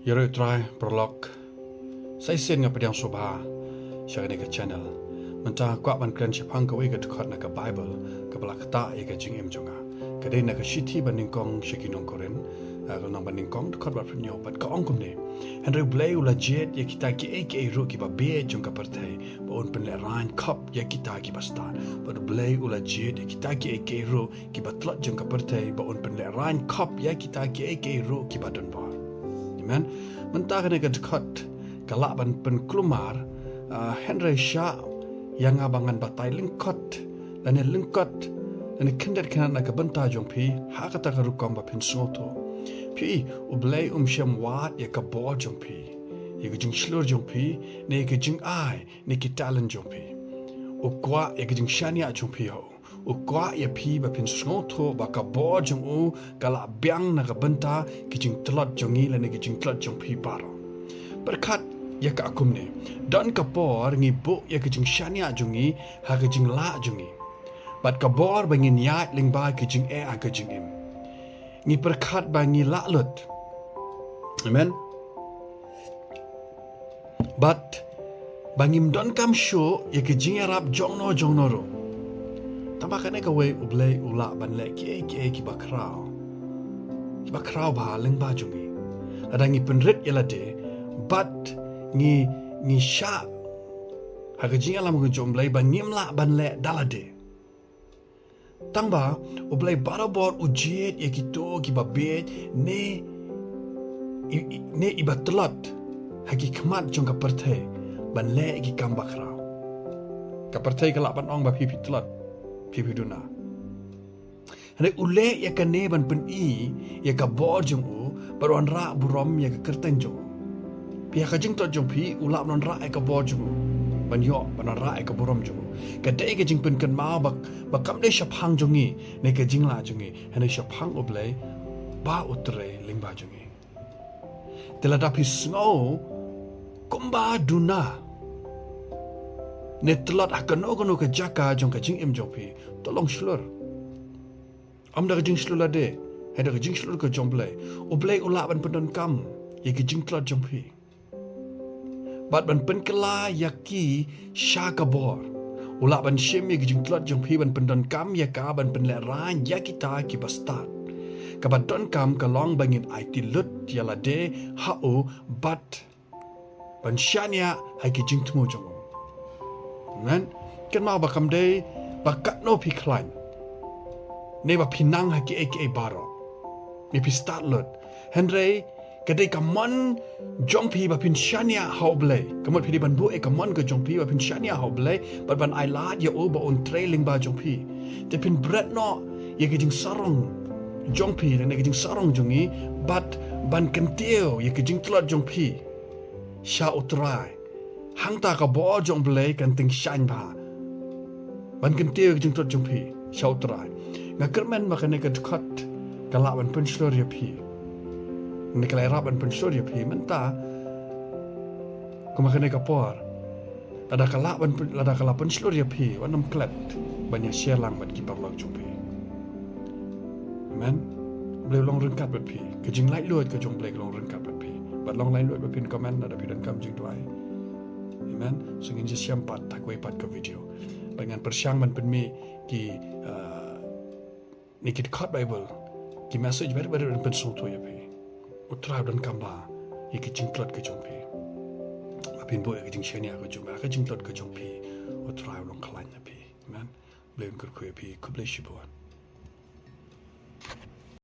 Yero try prolog. Saya sen ngapa yang sobha. Syar ni ke channel. Mentah kuat ban kren chapang ke wei ke tukar na ke Bible ke belak ta ye ke jing em jonga. Kadai na ke shiti banding kong shakinong koren. Kalau nang banding kong tukar bat pernyo bat ka ong kum ne. Henry BLEI ula JIED ye kita ki IAKI ru ki ba BIEJ jong ka partai. Ba on pen le rain kop ye kita ki ba star. Ba BLEI ula JIED ye kita ki IAKI ru ki ba TLOT jong ka partai. Ba on pen le rain kop ye kita ki IAKI ru ki ba don ba. Amen. Mentah kena ke dekat kalak ban penkelumar Henry Shah yang abangan batai lengkot dan lengkot dan kendat kena nak bentah jong pi hak kata kerukam ba pen soto pi BLEI syam wat ya ka bo jong pi ya ke jing slur jong pi ne ke jing ai ne ke talent jong pi o kwa ya ke jing shania jong pi ho o kwa ya pi ba pen soto ba ka bo jong u kalak biang nak bentah ke jing TLOT jong ni le ne ke jing TLOT jong pi baro berkat ya ka akum ne dan kapor ngi bu ya ke jing shania jungi ha ke jing la jungi bat kabor bangin ya ling ba ke jing a ke jing im ngi berkat bangi la lut amen bat bangim don kam show ya ke jing arab jongno ro tambahkan ka we BLEI ula ban le ki bakrao ba ling ba jungi adangi penrit ya la de bat ngi sha haga jing alam ko jom BLEI ban ngimla ban le dalade tangba BLEI barabor ujiet ye kito ki babet ne ibat TLOT hagi kmat jong ka partai ban le ki kambakra ka partai kala ban ong ba pipi TLOT pipi duna hane ule ya kane ban pen I ya ka bor jong u baron ra burom ya ka kerten jong pihak kajing TLOT jong pi ulap non ra ka bor jong ban yo ban ra ka borom jong ka dei ka jing pen kan ma bak kam de shaphang jong ni ne ka jing la jong ni hane shaphang BLEI ba utre ling ba jong ni telada pi snow kumba duna ne TLOT akan ogono ka jaka jong ka jing em jong pi tolong slur am da jing slur la de hada jing slur ka jong BLEI ulap ban pendon kam ye ka jing TLOT jong pi bat ban penkela yaki syakabor ulak ban syem ye gijing TLOT jong pi ban pendon kam ya ka ban penle ran ya kita ki bastat kabat don kam kalong bangin IT lut ya la de hao bat ban syania hai gijing tmu jong nan kan ma bakam de bakat no pi klan ne ba pinang ha ki aka baro ni pi start lut Henry kadai kamon jongpi ba pin shania hau BLEI kamot pidi ban bu e kamon ke jongpi ba pin shania hau BLEI ba ban ai lad ya o ba on trailing ba jongpi te pin bread no ye ke jing sarong jongpi ne ke jing sarong jongi bat ban kentio ye ke jing TLOT jongpi sha utrai hang ta ka bo jong BLEI kan ting shan ba ban kentio ke jing TLOT jongpi sha utrai ngakermen makane ke dekat kala ban pun slur ya pi ni kalau raban pensur ya pi mentah kumakan kapor ada kala pensur ya pi wanam klat banyak share lang bat kiper log jumpi amen BLEI long rengkat bat pi kejing light luat ke jong BLEI long rengkat bat pi bat long light luat bat pin komen ada pidan kam jing tuai amen sungin je siam pat tak wei pat ke video dengan persyang man penmi ki ni kit cut Bible ki message ber pen soto ya pi utra dan kamba ye ke jing TLOT ke jongpi apin bo ye ke jing shania ke jongpi ke jing TLOT ke jongpi utra long khalanya pi man BLEI kur ku pi ku bless you